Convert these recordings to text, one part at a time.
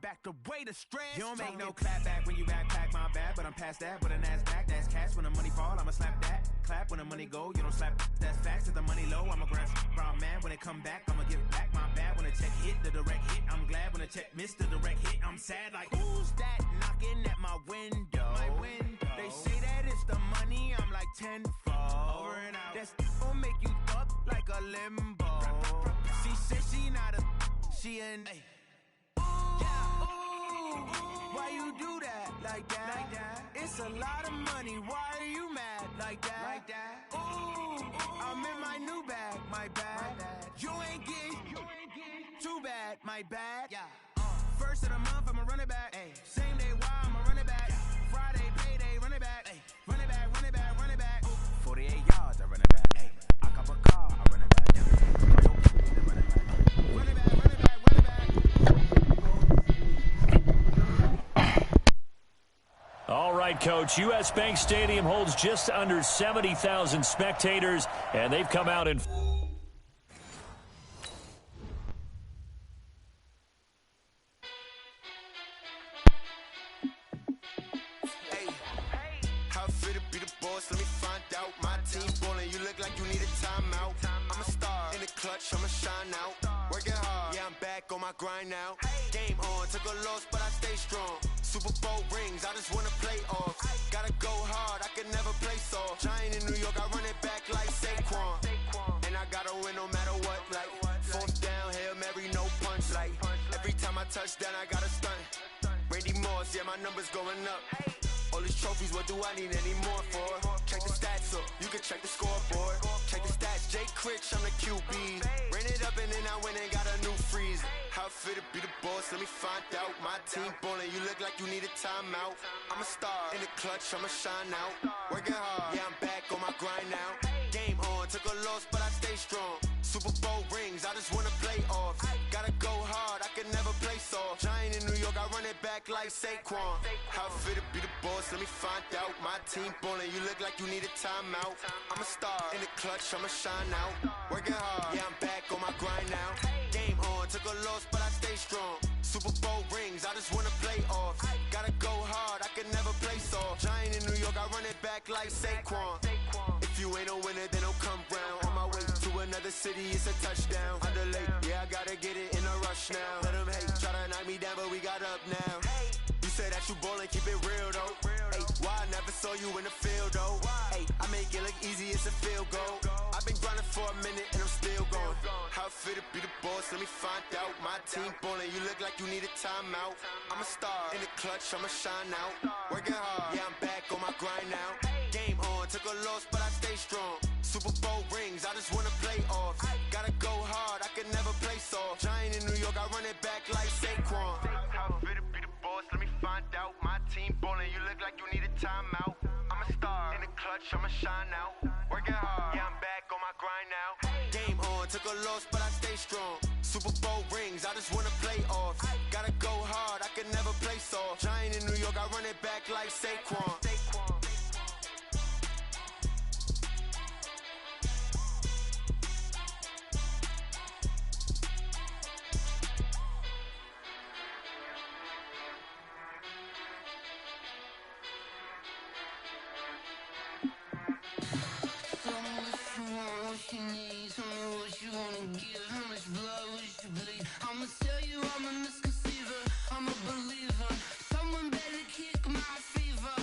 back the way the strands. You don't make no clap back when you backpack, my bad, but I'm past that. With a NASDAQ, that's cash. When the money fall, I'ma slap that. Clap when the money go, you don't slap. That's facts. To the money low, I'ma grab brown man. When it come back, I'ma give back my bad. When the check hit, the direct hit. I'm glad when the check missed the direct hit. I'm sad like, who's that knocking at my window? They say that it's the money, I'm like tenfold. Over and out. That's gon' make you up like a limbo. She said she not a, she an. Ooh, why you do that like that? It's a lot of money, why are you mad like that? Ooh, I'm in my new bag, my bad. You ain't getting too bad, my bad. First of the month, I'ma run it back. Same day, why I'ma run it back. Friday, payday, run it back. Run it back, run it back, run it back. 48 yards, I run it back. I cop a car, I run it back. Run it back, run it back, run it back. All right, Coach. U.S. Bank Stadium holds just under 70,000 spectators, and they've come out in... Let me find out. My team ballin', you look like you need a timeout. I'm a star in the clutch, I'ma shine out. Working hard, yeah, I'm back on my grind now. Game on, took a loss, but I stay strong. Super Bowl rings, I just wanna play off. Gotta go hard, I can never play soft. Giant in New York, I run it back like Saquon. And I gotta win no matter what, like fourth down, Hail Mary, no punch. Like every time I touch down, I gotta stunt. Randy Moss, yeah, my numbers going up. All these trophies, what do I need any more for? Check the stats up, you can check the scoreboard. Check the stats, Jay Critch, I'm the QB. Ran it up and then I went and got a new freeze. How fit to be the boss, let me find out. My team ballin', you look like you need a timeout. I'm a star in the clutch, I'ma shine out. Working hard, yeah, I'm back on my grind now. Game on, took a loss, but I stay strong. Super Bowl rings, I just wanna play off. Gotta go hard, I can never play soft. Giant in New York, I run it back like Saquon. How fit to be the boss, let me find out. My team ballin', you look like you need a timeout. I'm a star in the clutch, I'ma shine out. Working hard, yeah, I'm back on my grind now. Game on, took a loss, but I stay strong. Super Bowl rings, I just wanna play off. Gotta go hard, I can never play soft. Giant in New York, I run it back like Saquon. If you ain't a winner, then don't come round. On my way to another city, it's a touchdown. Underlay, yeah, I gotta get it in a rush now. Let them hate, try to knock me down, but we got up now. You say that you ballin', keep it real though. Hey, why I never saw you in the field though? Hey, I make it look easy, it's a field goal. I've been grinding for a minute and I'm still going. How fit to be the boss, let me find out. My team ballin', you look like you need a timeout. I'm a star in the clutch, I'ma shine out. Working hard, yeah, I'm back on my grind now. Game on, took a loss, but I stay strong. Super Bowl rings, I just wanna play off. Gotta go hard, I can never play soft. Giant in New York, I run it back like Saquon. How fit to be the boss, let me find out. My team ballin', you look like you need a timeout. I'm a star in the clutch, I'ma shine out. Working hard, yeah, I'm back on my grind now. Game on, took a loss, but I stay strong. Super Bowl rings, I just wanna play off. Gotta go hard, I can never play soft. Giant in New York, I run it back like Saquon. I'ma tell you I'm a misconceiver, I'm a believer. Someone better kick my fever.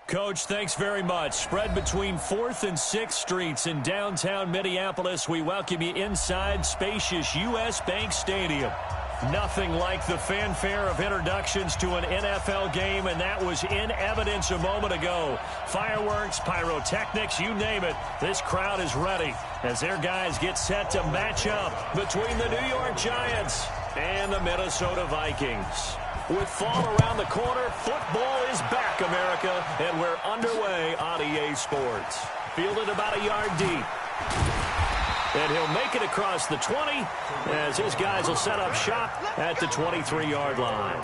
Coach, thanks very much. Spread between 4th and 6th Streets in downtown Minneapolis. We welcome you inside spacious U.S. Bank Stadium. Nothing like the fanfare of introductions to an NFL game, and that was in evidence a moment ago. Fireworks, pyrotechnics, you name it. This crowd is ready as their guys get set to match up between the New York Giants and the Minnesota Vikings. With fall around the corner, football is back, America, and we're underway on EA Sports. Fielded about a yard deep. And he'll make it across the 20 as his guys will set up shop at the 23-yard line.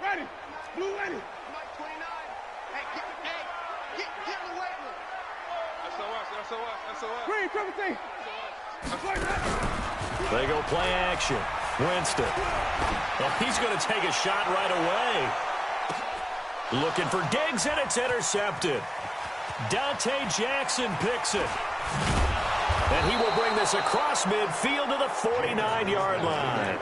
Ready. Blue ready. Mike 29. Hey, get the weight room. SOS. Green, triple T. They go play action. Winston. Well, he's going to take a shot right away. Looking for Diggs, and it's intercepted. Dante Jackson picks it. And he will bring this across midfield to the 49-yard line.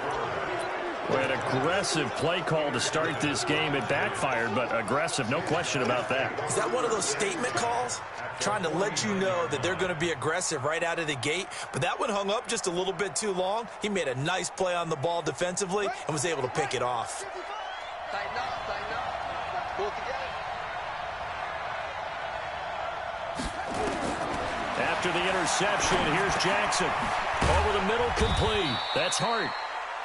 An aggressive play call to start this game. It backfired, but aggressive, no question about that. Is that one of those statement calls? Trying to let you know that they're going to be aggressive right out of the gate, but that one hung up just a little bit too long. He made a nice play on the ball defensively and was able to pick it off. Tighten up. Pull together. After the interception, here's Jackson. Over the middle, complete. That's Hart.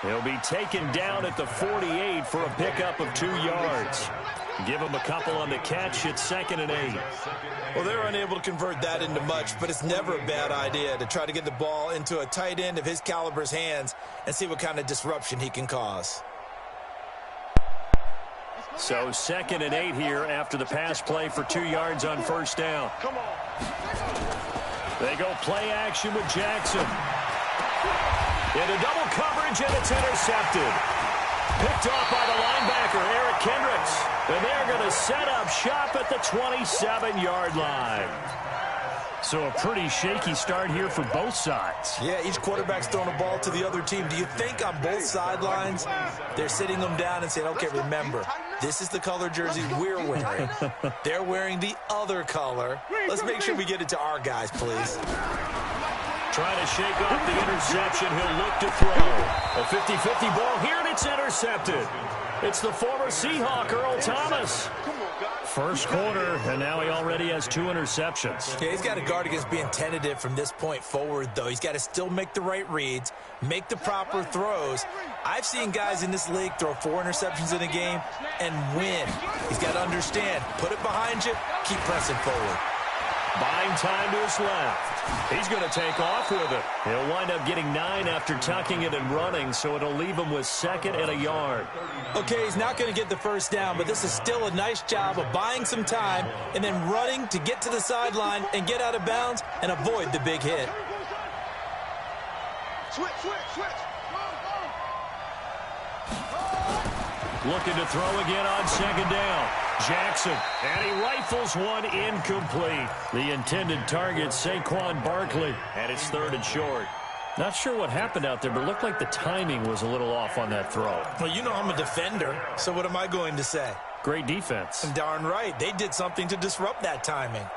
He'll be taken down at the 48 for a pickup of 2 yards. Give him a couple on the catch. It's 2nd and 8. Well, they're unable to convert that into much, but it's never a bad idea to try to get the ball into a tight end of his caliber's hands and see what kind of disruption he can cause. So 2nd and 8 here after the pass play for 2 yards on first down. Come on. They go play action with Jackson. Into double coverage, and it's intercepted. Picked off by the linebacker, Eric Kendricks. And they're going to set up shop at the 27-yard line. So a pretty shaky start here for both sides. Yeah, each quarterback's throwing a ball to the other team. Do you think on both sidelines they're sitting them down and saying, okay, remember, this is the color jersey we're wearing. They're wearing the other color. Let's make sure we get it to our guys, please. Trying to shake off the interception. He'll look to throw. A 50-50 ball here, and it's intercepted. It's the former Seahawk, Earl Thomas. First quarter, and now he already has 2 interceptions. Yeah, he's got to guard against being tentative from this point forward, though. He's got to still make the right reads, make the proper throws. I've seen guys in this league throw 4 interceptions in a game and win. He's got to understand, put it behind you, keep pressing forward. Buying time to his left. He's going to take off with it. He'll wind up getting 9 after tucking it and running, so it'll leave him with 2nd and a yard. Okay, he's not going to get the first down, but this is still a nice job of buying some time and then running to get to the sideline and get out of bounds and avoid the big hit. Switch. Looking to throw again on 2nd down. Jackson, and he rifles one incomplete. The intended target, Saquon Barkley, and it's 3rd and short. Not sure what happened out there, but it looked like the timing was a little off on that throw. Well, you know I'm a defender, so what am I going to say? Great defense. Darn right. They did something to disrupt that timing.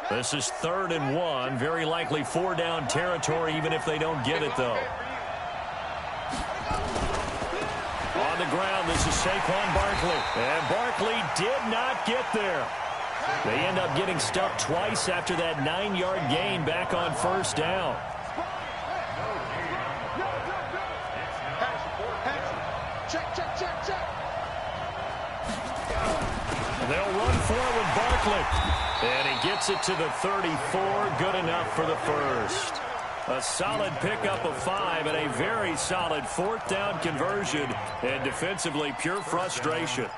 This is 3rd and 1. Very likely 4-down territory, even if they don't get it, though. On the ground, this is Saquon Barkley. And Barkley did not get there. They end up getting stuffed twice after that 9-yard gain back on first down. Check. They'll run forward with Barkley. And he gets it to the 34. Good enough for the first. A solid pickup of 5 and a very solid 4th down conversion. And defensively, pure frustration.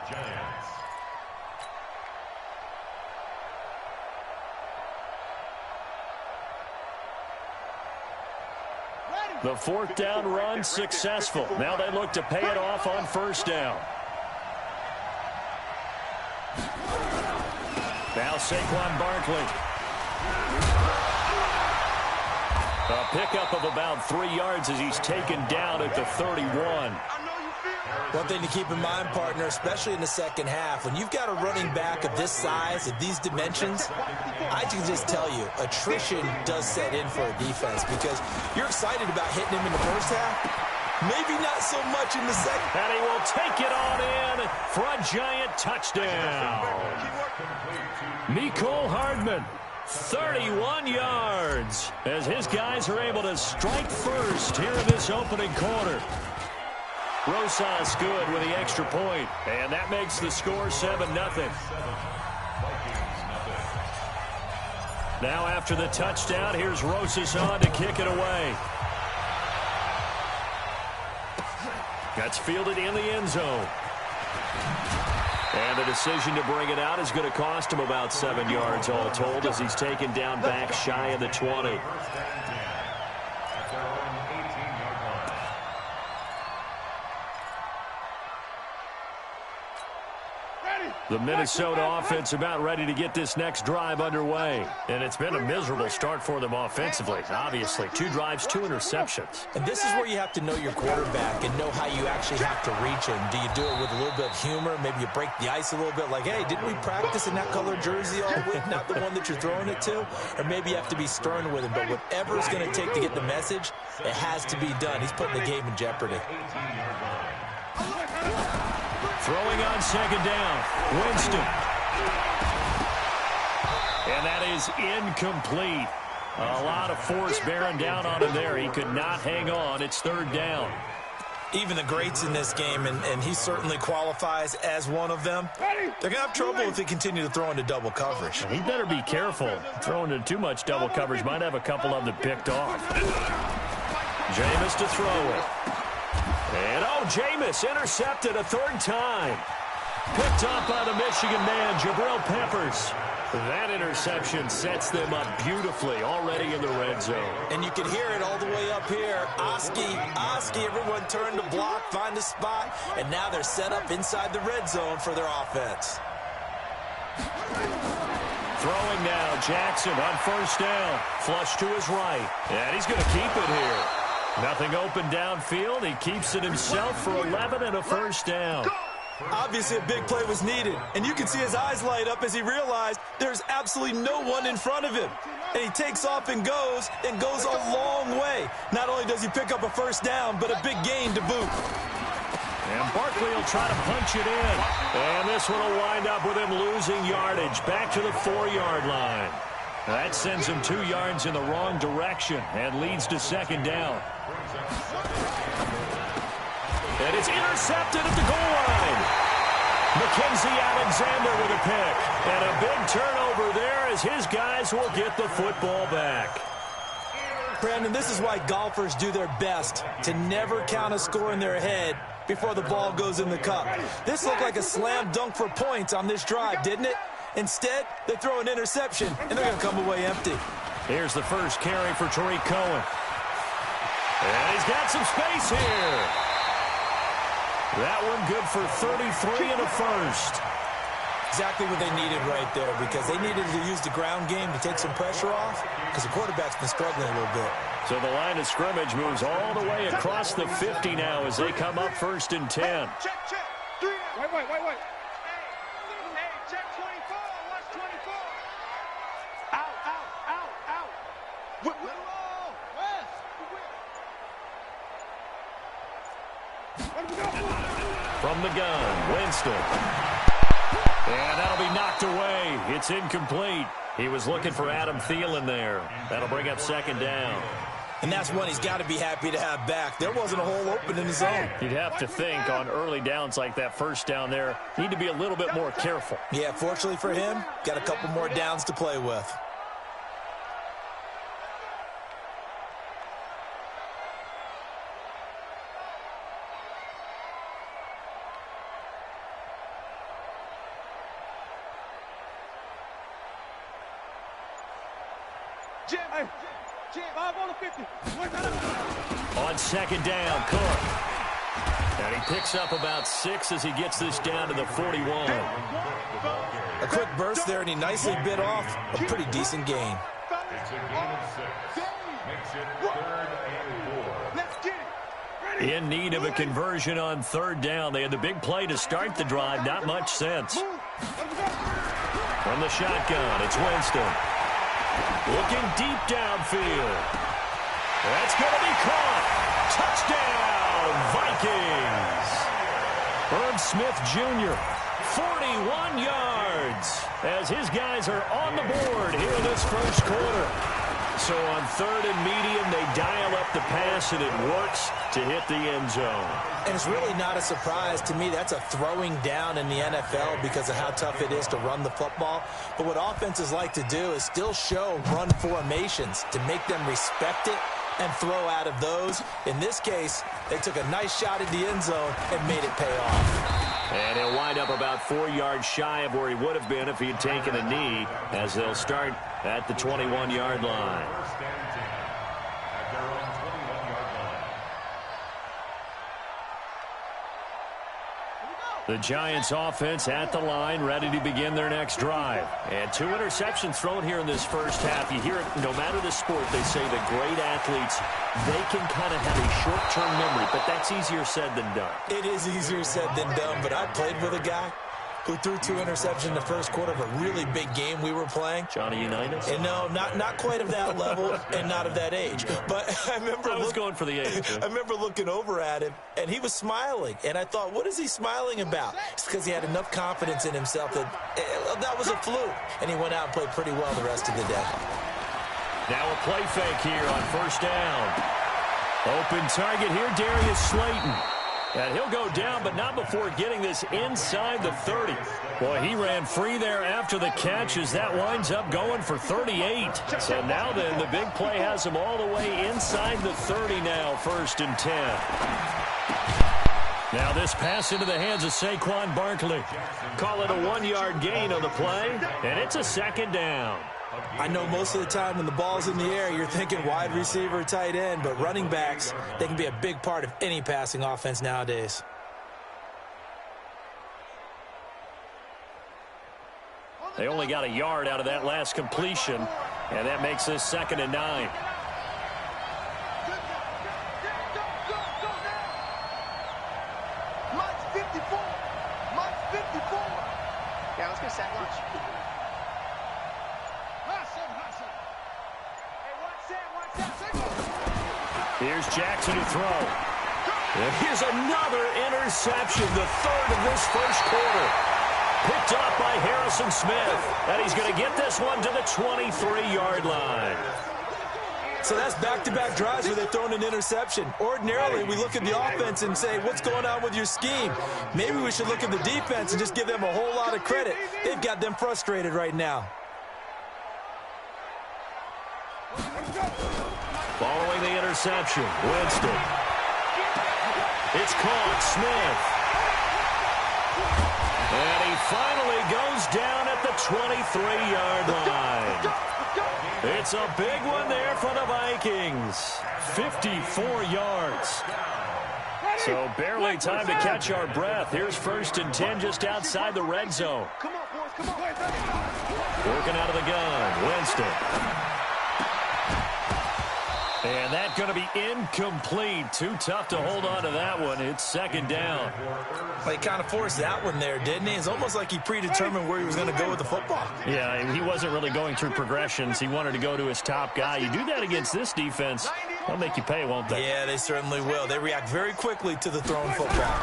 The 4th down run successful. Now they look to pay it off on first down. Now Saquon Barkley. A pickup of about 3 yards as he's taken down at the 31. One thing to keep in mind, partner, especially in the second half, when you've got a running back of this size, of these dimensions, I can just tell you, attrition does set in for a defense because you're excited about hitting him in the first half. Maybe not so much in the second. And he will take it on in for a giant touchdown. Mecole Hardman, 31 yards, as his guys are able to strike first here in this opening quarter. Rosas good with the extra point, and that makes the score 7-0. Now after the touchdown, here's Rosas on to kick it away. That's fielded in the end zone. And the decision to bring it out is going to cost him about 7 yards all told as he's taken down back shy of the 20. The Minnesota offense about ready to get this next drive underway. And it's been a miserable start for them offensively, obviously. 2 drives, 2 interceptions. And this is where you have to know your quarterback and know how you actually have to reach him. Do you do it with a little bit of humor? Maybe you break the ice a little bit like, hey, didn't we practice in that color jersey all week? Not the one that you're throwing it to? Or maybe you have to be stern with him. But whatever it's going to take to get the message, it has to be done. He's putting the game in jeopardy. Throwing on second down, Winston. And that is incomplete. A lot of force bearing down on him there. He could not hang on. It's 3rd down. Even the greats in this game, and he certainly qualifies as one of them, they're going to have trouble if they continue to throw into double coverage. He better be careful. Throwing into too much double coverage might have a couple of them picked off. Jameis to throw it. And, Jameis intercepted a 3rd time. Picked off by the Michigan man, Jabril Peppers. That interception sets them up beautifully already in the red zone. And you can hear it all the way up here. Oski, everyone turned to block, find a spot, and now they're set up inside the red zone for their offense. Throwing now, Jackson on 1st down. Flush to his right. And he's going to keep it here. Nothing open downfield. He keeps it himself for 11 and a 1st down. Obviously, a big play was needed, and you can see his eyes light up as he realized there's absolutely no one in front of him. And he takes off and goes a long way. Not only does he pick up a 1st down, but a big gain to boot. And Barkley will try to punch it in. And this one will wind up with him losing yardage back to the 4-yard line. That sends him 2 yards in the wrong direction and leads to 2nd down. And it's intercepted at the goal line. Mackenzie Alexander with a pick. And a big turnover there as his guys will get the football back. Brandon, this is why golfers do their best to never count a score in their head before the ball goes in the cup. This looked like a slam dunk for points on this drive, didn't it? Instead, they throw an interception, and they're going to come away empty. Here's the first carry for Tariq Cohen. And he's got some space here. That one good for 33 and a 1st. Exactly what they needed right there because they needed to use the ground game to take some pressure off because the quarterback's been struggling a little bit. So the line of scrimmage moves all the way across the 50 now as they come up 1st and 10. Check. Wait. Hey, check 24. Watch 24. Out. Whip. From the gun, Winston. And that'll be knocked away. It's incomplete. He was looking for Adam Thielen there. That'll bring up 2nd down. And that's one he's got to be happy to have back. There wasn't a hole open in his zone. You'd have to think on early downs like that 1st down there, need to be a little bit more careful. Yeah, fortunately for him, got a couple more downs to play with. Jim, 5 on the 50. On 2nd down, Cook. And he picks up about 6 as he gets this down to the 41. A quick burst there, and he nicely bit off a pretty decent gain. It's a gain of 6. Makes it 3rd and 4. Let's get it. In need of a conversion on 3rd down. They had the big play to start the drive. Not much sense. From the shotgun, it's Winston. Looking deep downfield. That's going to be caught. Touchdown, Vikings. Herb Smith Jr., 41 yards, as his guys are on the board here in this first quarter. So on 3rd and medium, they dial up the pass, and it works to hit the end zone. And it's really not a surprise to me. That's a throwing down in the NFL because of how tough it is to run the football. But what offenses like to do is still show run formations to make them respect it and throw out of those. In this case, they took a nice shot at the end zone and made it pay off. And he'll wind up about 4 yards shy of where he would have been if he had taken a knee, as they'll start at the 21-yard line. The Giants offense at the line, ready to begin their next drive. And 2 interceptions thrown here in this first half. You hear it, no matter the sport, they say that great athletes, they can kind of have a short-term memory, but that's easier said than done. It is easier said than done, but I played with a guy who threw 2 interceptions in the first quarter of a really big game we were playing. Johnny Unitas? And no, not quite of that level and not of that age. But I was going for the age. I remember looking over at him, and he was smiling. And I thought, what is he smiling about? It's because he had enough confidence in himself that that was a fluke. And he went out and played pretty well the rest of the day. Now a play fake here on 1st down. Open target here, Darius Slayton. And he'll go down, but not before getting this inside the 30. Boy, he ran free there after the catch as that winds up going for 38. So now then, the big play has him all the way inside the 30 now, 1st and 10. Now this pass into the hands of Saquon Barkley. Call it a 1-yard gain on the play, and it's a 2nd down. I know most of the time when the ball's in the air, you're thinking wide receiver, tight end, but running backs, they can be a big part of any passing offense nowadays. They only got a yard out of that last completion, and that makes this 2nd and 9. Mike's 54. Mike's 54. Yeah, let's go sack lunch. Here's Jackson to throw. And here's another interception, the 3rd of this first quarter. Picked up by Harrison Smith. And he's going to get this one to the 23-yard line. So that's back-to-back drives where they're throwing an interception. Ordinarily, we look at the offense and say, what's going on with your scheme? Maybe we should look at the defense and just give them a whole lot of credit. They've got them frustrated right now. Following the interception, Winston. It's caught, Smith. And he finally goes down at the 23-yard line. It's a big one there for the Vikings. 54 yards. So barely time to catch our breath. Here's 1st and 10 just outside the red zone. Come on, boys, come on. Working out of the gun, Winston. And that's going to be incomplete. Too tough to hold on to that one. It's 2nd down. Well, he kind of forced that one there, didn't he? It's almost like he predetermined where he was going to go with the football. Yeah, he wasn't really going through progressions. He wanted to go to his top guy. You do that against this defense, they'll make you pay, won't they? Yeah, they certainly will. They react very quickly to the thrown football.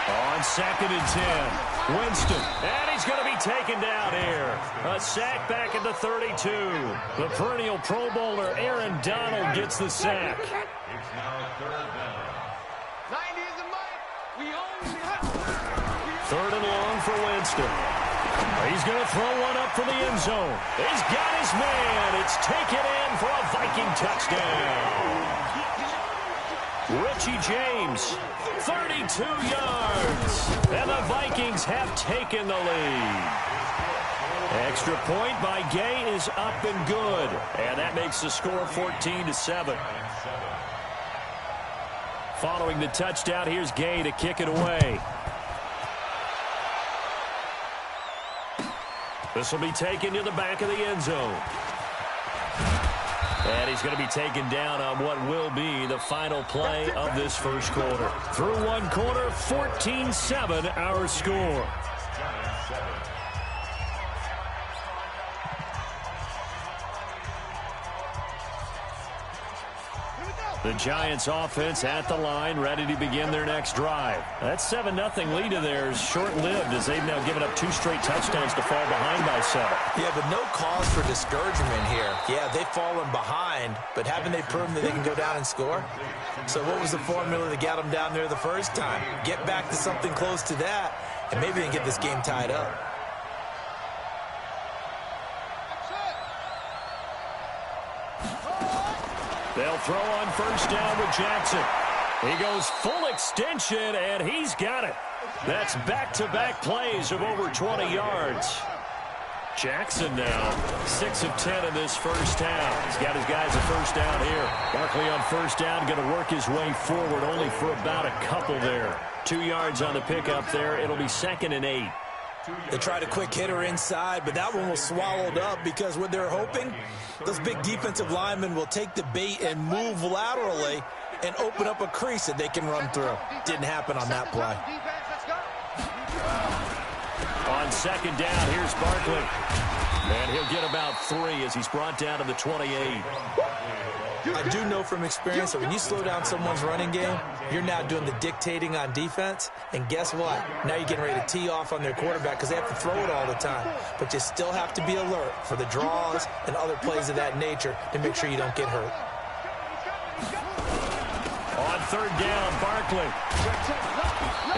On 2nd and 10, Winston. And he's going to be taken down here. A sack back at the 32. The perennial Pro Bowler Aaron Donald gets the sack. It's now 3rd down. 90 is the mic. We own it. 3rd and long for Winston. He's going to throw one up for the end zone. He's got his man. It's taken in for a Viking touchdown. Richie James, 32 yards. And the Vikings have taken the lead. Extra point by Gay is up and good. And that makes the score 14-7. Following the touchdown, here's Gay to kick it away. This will be taken to the back of the end zone. And he's going to be taken down on what will be the final play of this first quarter. Through one quarter, 14-7 our score. The Giants offense at the line, ready to begin their next drive. That 7-0 lead of theirs short-lived as they've now given up 2 straight touchdowns to fall behind by 7. Yeah, but no cause for discouragement here. Yeah, they've fallen behind, but haven't they proven that they can go down and score? So what was the formula that got them down there the first time? Get back to something close to that, and maybe they can get this game tied up. They'll throw on first down with Jackson. He goes full extension, and he's got it. That's back-to-back plays of over 20 yards. Jackson now 6 of 10 in this first half. He's got his guys a first down here. Barkley on first down, going to work his way forward only for about a couple there. 2 yards on the pickup there. It'll be 2nd and 8. They tried a quick hitter inside, but that one was swallowed up because what they're hoping, those big defensive linemen will take the bait and move laterally and open up a crease that they can run through. Didn't happen on that play. On second down, here's Barkley. And he'll get about 3 as he's brought down to the 28. I do know from experience that when you slow down someone's running game, you're now doing the dictating on defense. And guess what? Now you're getting ready to tee off on their quarterback because they have to throw it all the time. But you still have to be alert for the draws and other plays of that nature to make sure you don't get hurt. On third down, Barkley.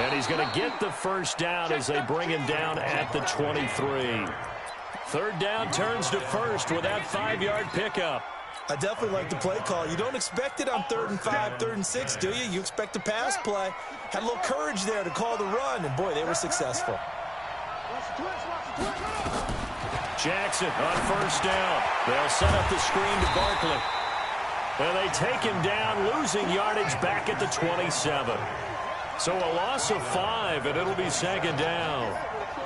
And he's going to get the first down as they bring him down at the 23. Third down turns to first with that 5-yard pickup. I definitely like the play call. You don't expect it on 3rd and 5, 3rd and 6, do you? You expect a pass play. Had a little courage there to call the run, and boy, they were successful. Jackson on first down. They'll set up the screen to Barkley. And they take him down, losing yardage back at the 27. So a loss of 5, and it'll be 2nd down.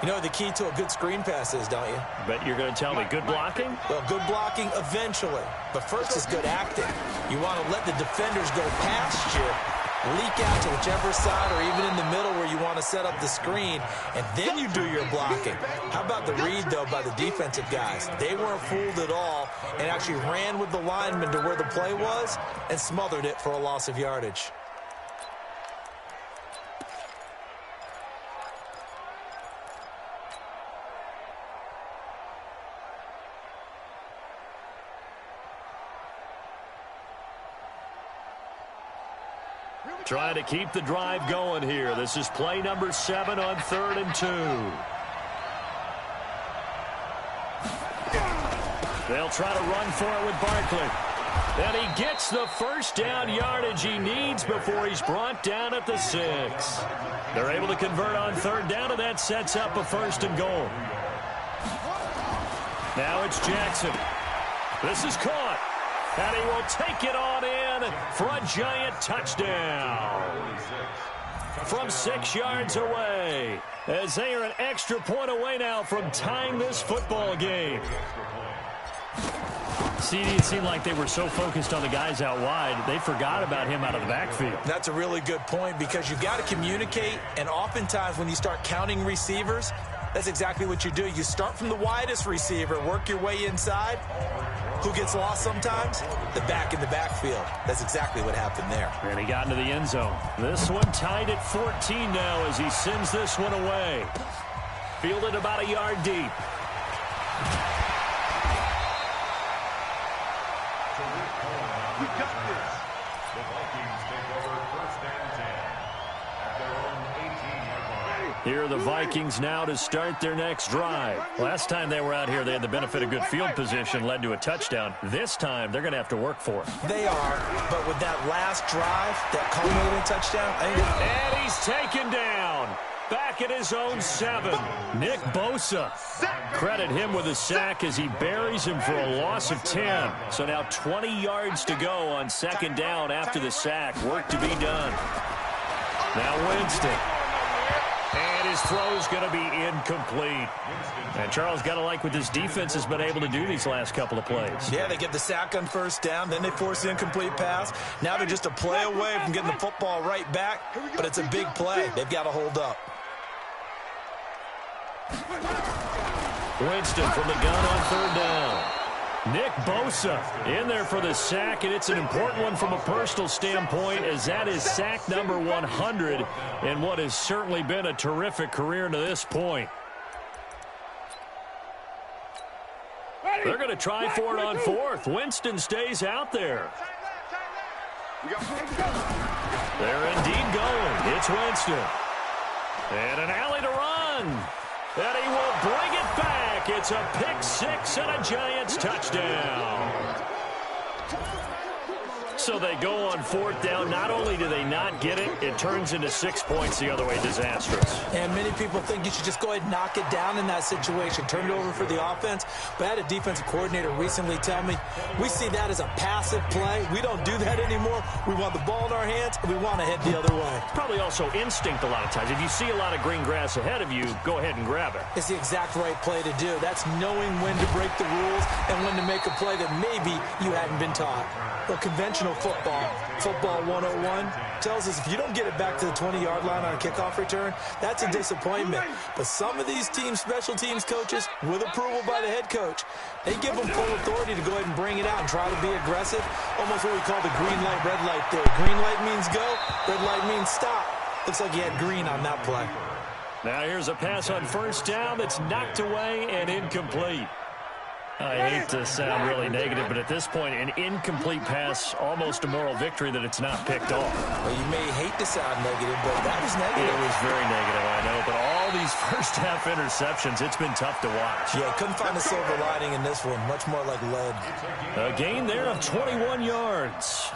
You know what the key to a good screen pass is, don't you? Bet you're going to tell me good blocking? Well, good blocking eventually. But first is good acting. You want to let the defenders go past you, leak out to whichever side or even in the middle where you want to set up the screen, and then you do your blocking. How about the read, though, by the defensive guys? They weren't fooled at all and actually ran with the lineman to where the play was and smothered it for a loss of yardage. Trying to keep the drive going here. This is play number 7 on 3rd and 2. They'll try to run for it with Barkley. And he gets the first down yardage he needs before he's brought down at the 6. They're able to convert on 3rd down, and that sets up a 1st and goal. Now it's Jackson. This is caught. And he will take it on in for a giant touchdown. From 6 yards away, as they are an extra point away now from tying this football game. CD, it seemed like they were so focused on the guys out wide, they forgot about him out of the backfield. That's a really good point because you got to communicate, and oftentimes when you start counting receivers, that's exactly what you do. You start from the widest receiver, work your way inside. Who gets lost sometimes? The back in the backfield. That's exactly what happened there. And he got into the end zone. This one tied at 14 now as he sends this one away. Fielded about a yard deep. We got this. The Vikings take over 1st and 10 at their own 18-yard line. Here are the Vikings now to start their next drive. Last time they were out here, they had the benefit of good field position, led to a touchdown. This time, they're going to have to work for it. They are, but with that last drive, that culminating touchdown, and he's taken down. Back at his own 7. Nick Bosa. Credit him with a sack as he buries him for a loss of 10. So now 20 yards to go on second down after the sack. Work to be done. Now Winston. And his throw's going to be incomplete. And Charles, got to like what this defense has been able to do these last couple of plays. Yeah, they get the sack on first down, then they force the incomplete pass. Now they're just a play away from getting the football right back, but it's a big play. They've got to hold up. Winston from the gun on third down. Nick Bosa in there for the sack, and it's an important one from a personal standpoint, as that is sack number 100 in what has certainly been a terrific career to this point. They're going to try for it on fourth. Winston stays out there. They're indeed going. It's Winston. And an alley to run. And he will bring it back. It's a pick six and a Giants touchdown. So they go on fourth down. Not only do they not get it, it turns into 6 points the other way. Disastrous. And many people think you should just go ahead and knock it down in that situation. Turn it over for the offense. But I had a defensive coordinator recently tell me, we see that as a passive play. We don't do that anymore. We want the ball in our hands, and we want to head the other way. Probably also instinct a lot of times. If you see a lot of green grass ahead of you, go ahead and grab it. It's the exact right play to do. That's knowing when to break the rules and when to make a play that maybe you hadn't been taught. Well, conventional football 101, tells us if you don't get it back to the 20-yard line on a kickoff return, that's a disappointment. But some of these teams, special teams coaches, with approval by the head coach, they give them full authority to go ahead and bring it out and try to be aggressive, almost what we call the green light, red light theory. Green light means go, red light means stop. Looks like he had green on that play. Now here's a pass on first down that's knocked away and incomplete. I hate to sound really negative, but at this point, an incomplete pass, almost a moral victory that it's not picked off. Well, you may hate to sound negative, but that was negative. It was very negative, I know, but all these first-half interceptions, it's been tough to watch. Yeah, couldn't find a silver lining in this one, much more like lead. A gain there of 21 yards.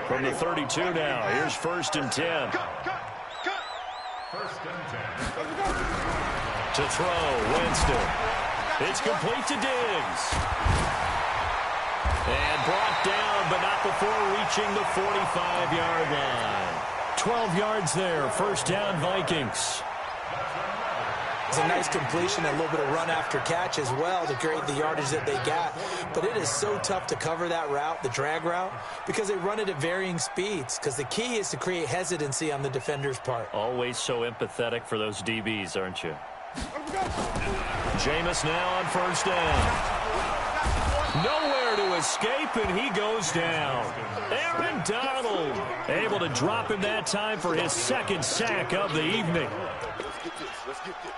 From the 32 now, here's 1st and 10. First and 10. To throw, Winston. It's complete to Diggs. And brought down, but not before reaching the 45-yard line. 12 yards there, first down Vikings. It's a nice completion, a little bit of run after catch as well to create the yardage that they got. But it is so tough to cover that route, the drag route, because they run it at varying speeds. Because the key is to create hesitancy on the defender's part. Always so empathetic for those DBs, aren't you? Jameis now on first down. Nowhere to escape, and he goes down. Aaron Donald able to drop him that time for his second sack of the evening. Let's get this.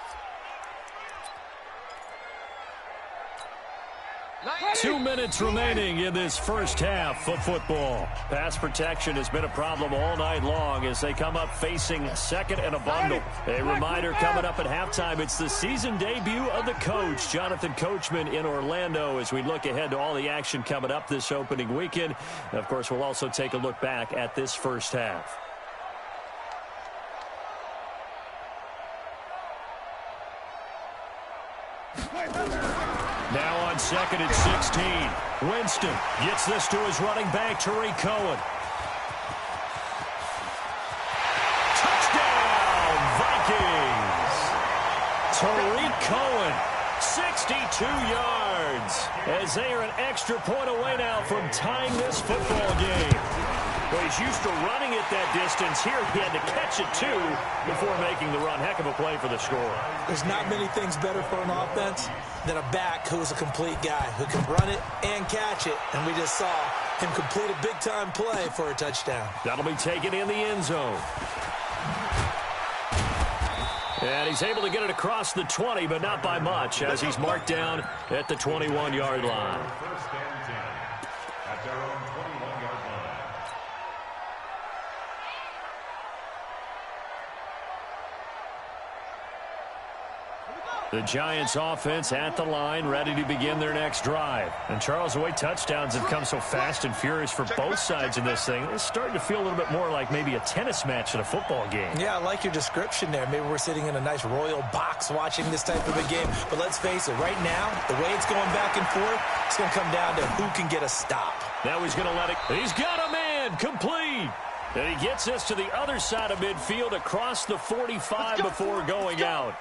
2 minutes remaining in this first half of football. Pass protection has been a problem all night long as they come up facing second and a bundle. A reminder coming up at halftime, it's the season debut of the coach, Jonathan Coachman, in Orlando, as we look ahead to all the action coming up this opening weekend. Of course, we'll also take a look back at this first half. Now on second and 16. Winston gets this to his running back, Tariq Cohen. Touchdown, Vikings! Tariq Cohen, 62 yards, as they are an extra point away now from tying this football game. Well, he's used to running it that distance. Here he had to catch it, too, before making the run. Heck of a play for the score. There's not many things better for an offense than a back who is a complete guy, who can run it and catch it. And we just saw him complete a big-time play for a touchdown. That'll be taken in the end zone. And he's able to get it across the 20, but not by much, as he's marked down at the 21-yard line. First and 10 at their own 21-yard line. The Giants offense at the line, ready to begin their next drive. And Charles, the way touchdowns have come so fast and furious for both sides in this thing, it's starting to feel a little bit more like maybe a tennis match at a football game. Yeah, I like your description there. Maybe we're sitting in a nice royal box watching this type of a game. But let's face it, right now, the way it's going back and forth, it's going to come down to who can get a stop. Now he's going to let it. He's got a man complete. And he gets us to the other side of midfield across the 45 before going out.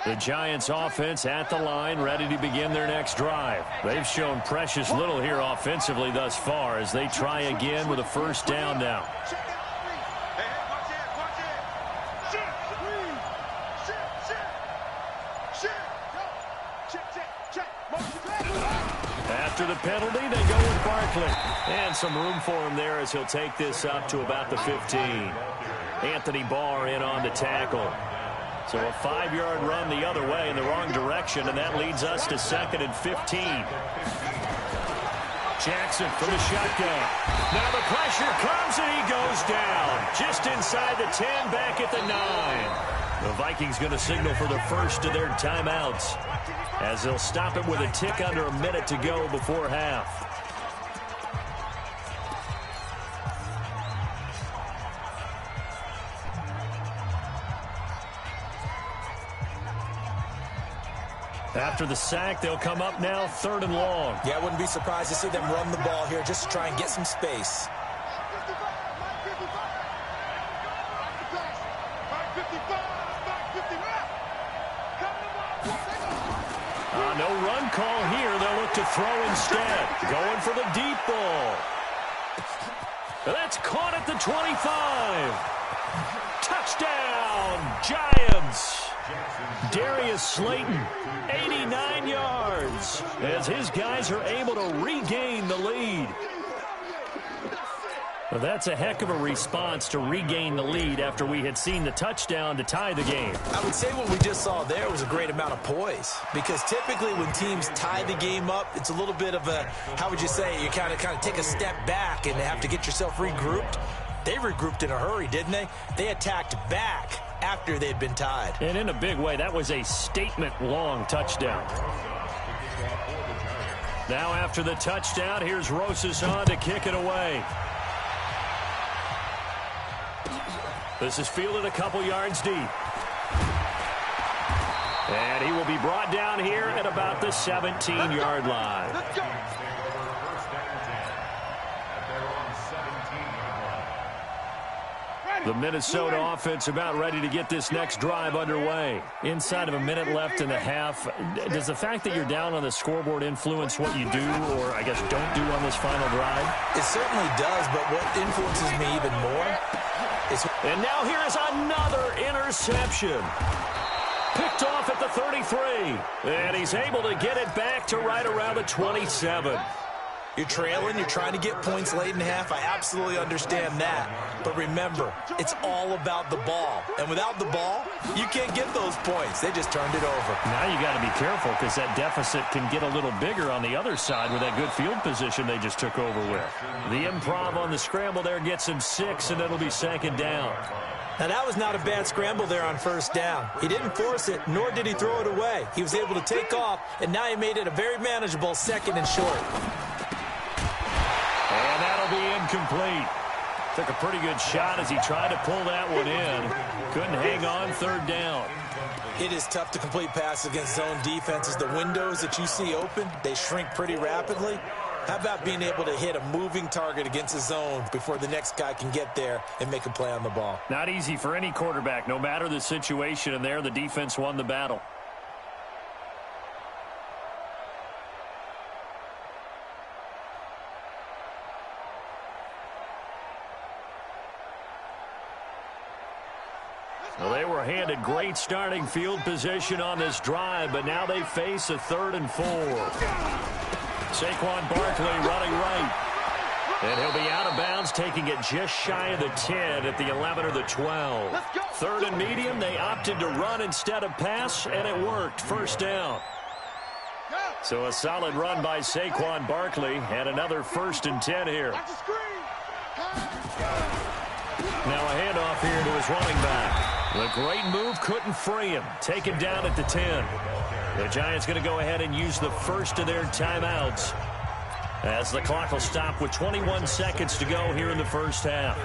The Giants offense at the line, ready to begin their next drive. They've shown precious little here offensively thus far as they try again with a first down now. After the penalty, they go with Barkley. And some room for him there as he'll take this up to about the 15. Anthony Barr in on the tackle. So a 5-yard run the other way in the wrong direction, and that leads us to 2nd and 15. Jackson from the shotgun. Now the pressure comes, and he goes down. Just inside the 10, back at the 9. The Vikings going to signal for the first of their timeouts as they'll stop it with a tick under a minute to go before half. After the sack, they'll come up now 3rd and long. Yeah, I wouldn't be surprised to see them run the ball here just to try and get some space. No run call here. They'll look to throw instead. Going for the deep ball. That's caught at the 25. Touchdown, Giants. Darius Slayton, 89 yards, as his guys are able to regain the lead. Well, that's a heck of a response to regain the lead after we had seen the touchdown to tie the game. I would say what we just saw there was a great amount of poise, because typically when teams tie the game up, it's a little bit of a, how would you say, you kind of take a step back and have to get yourself regrouped. They regrouped in a hurry, didn't they? They attacked back after they'd been tied. And in a big way, that was a statement-long touchdown. Now after the touchdown, here's Rosas on to kick it away. This is fielded a couple yards deep. And he will be brought down here at about the 17-yard line. The Minnesota offense about ready to get this next drive underway. Inside of a minute left in the half, does the fact that you're down on the scoreboard influence what you do, or I guess don't do on this final drive? It certainly does, but what influences me even more is... And now here is another interception. Picked off at the 33. And he's able to get it back to right around the 27. You're trailing, you're trying to get points late in half. I absolutely understand that. But remember, it's all about the ball. And without the ball, you can't get those points. They just turned it over. Now you got to be careful, because that deficit can get a little bigger on the other side with that good field position they just took over with. The improv on the scramble there gets him 6, and it'll be 2nd down. Now, that was not a bad scramble there on 1st down. He didn't force it, nor did he throw it away. He was able to take off, and now he made it a very manageable 2nd and short. And that'll be incomplete. Took a pretty good shot as he tried to pull that one in. Couldn't hang on 3rd down. It is tough to complete passes against zone defenses. The windows that you see open, they shrink pretty rapidly. How about being able to hit a moving target against a zone before the next guy can get there and make a play on the ball? Not easy for any quarterback, no matter the situation, and there the defense won the battle. Well, they were handed great starting field position on this drive, but now they face a 3rd and 4. Saquon Barkley running right. And he'll be out of bounds, taking it just shy of the 10 at the 11 or the 12. 3rd and medium, they opted to run instead of pass, and it worked. First down. So a solid run by Saquon Barkley, and another 1st and 10 here. Now a handoff here to his running back. The great move couldn't free him. Taken down at the 10. The Giants going to go ahead and use the first of their timeouts, as the clock will stop with 21 seconds to go here in the first half.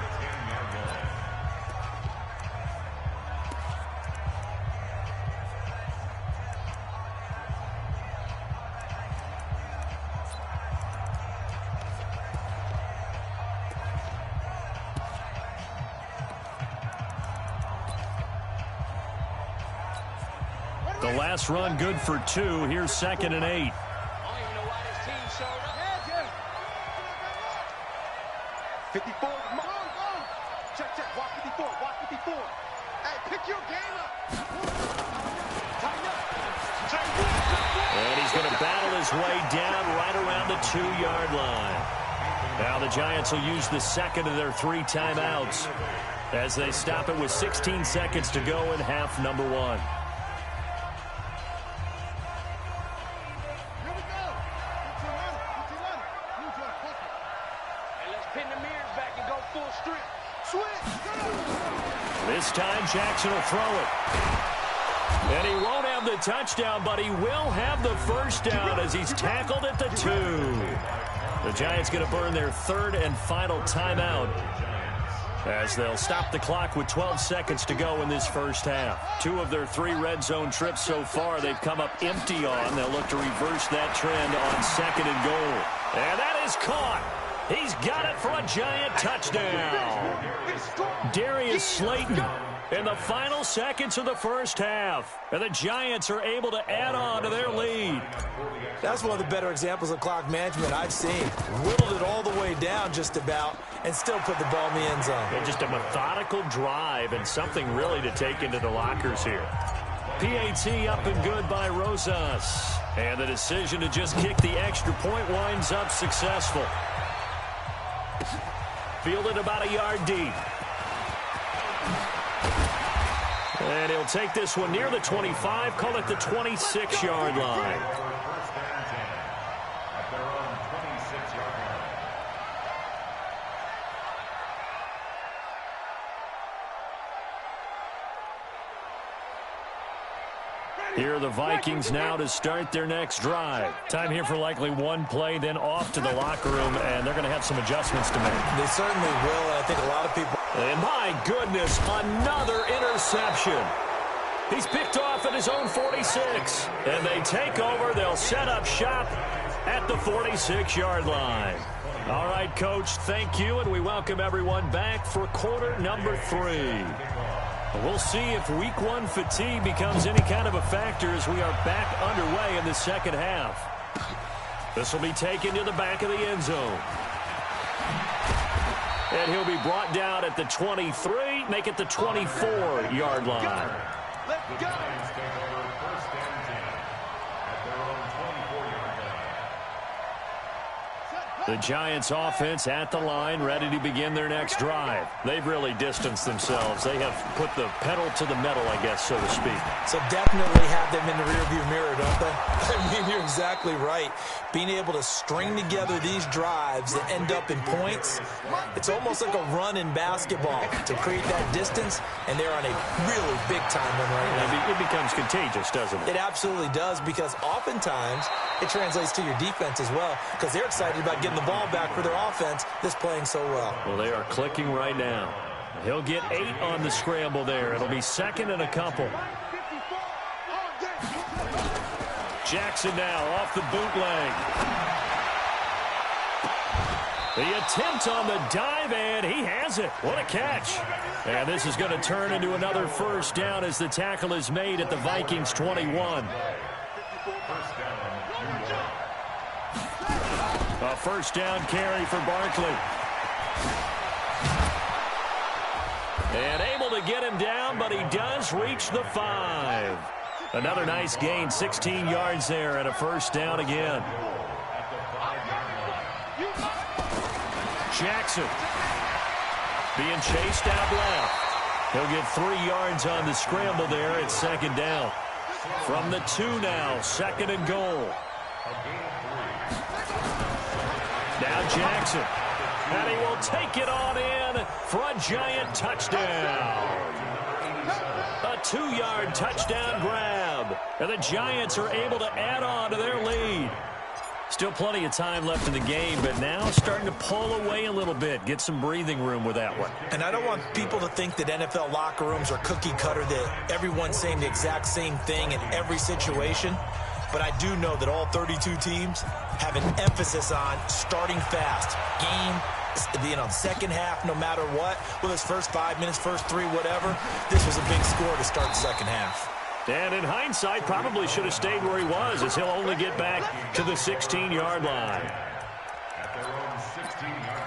The last run good for 2. Here's 2nd and 8. And he's going to battle his way down right around the 2-yard line. Now the Giants will use the second of their 3 timeouts as they stop it with 16 seconds to go in half number 1. This time Jackson will throw it. And he won't have the touchdown, but he will have the first down as he's tackled at the 2. The Giants going to burn their 3rd and final timeout, as they'll stop the clock with 12 seconds to go in this first half. 2 of their 3 red zone trips so far they've come up empty on. They'll look to reverse that trend on 2nd and goal. And that is caught. He's got it for a Giant touchdown. Darius Slayton in the final seconds of the first half. And the Giants are able to add on to their lead. That's one of the better examples of clock management I've seen. Whittled it all the way down just about and still put the ball in the end zone. And just a methodical drive and something really to take into the lockers here. PAT up and good by Rosas. And the decision to just kick the extra point winds up successful. Fielded about a yard deep. And he'll take this one near the 25, call it the 26-yard line. Here are the Vikings now to start their next drive. Time here for likely one play, then off to the locker room, and they're going to have some adjustments to make. They certainly will, and I think a lot of people... And my goodness, another interception. He's picked off at his own 46. And they take over. They'll set up shop at the 46-yard line. All right, Coach, thank you, and we welcome everyone back for quarter number 3. We'll see if week 1 fatigue becomes any kind of a factor as we are back underway in the second half. This will be taken to the back of the end zone. And he'll be brought down at the 23, make it the 24-yard line. Let's go. First and 10 at their own 24-yard line. The Giants offense at the line, ready to begin their next drive. They've really distanced themselves. They have put the pedal to the metal, I guess, so to speak. So definitely have them in the rearview mirror, don't they? I mean, you're exactly right. Being able to string together these drives that end up in points, it's almost like a run in basketball to create that distance, and they're on a really big-time one right now. It becomes contagious, doesn't it? It absolutely does, because oftentimes it translates to your defense as well, because they're excited about getting the ball back for their offense that's playing so well. Well, they are clicking right now. He'll get 8 on the scramble there. It'll be second and a couple. Jackson now off the bootleg. The attempt on the dive, and he has it. What a catch. And this is going to turn into another first down as the tackle is made at the Vikings 21. A first down carry for Barkley. And able to to get him down, but he does reach the 5. Another nice gain, 16 yards there, and a first down again. Jackson being chased out left. He'll get 3 yards on the scramble there at second down. From the 2 now, second and goal. Now Jackson. And he will take it on in for a giant touchdown. A 2-yard touchdown grab. And the Giants are able to add on to their lead. Still plenty of time left in the game, but now starting to pull away a little bit. Get some breathing room with that one. And I don't want people to think that NFL locker rooms are cookie cutter, that everyone's saying the exact same thing in every situation. But I do know that all 32 teams have an emphasis on starting fast. Second half, no matter what, whether it's first 5 minutes, first 3, whatever, this was a big score to start the second half. And in hindsight, probably should have stayed where he was, as he'll only get back to the 16-yard line. At their own 16-yard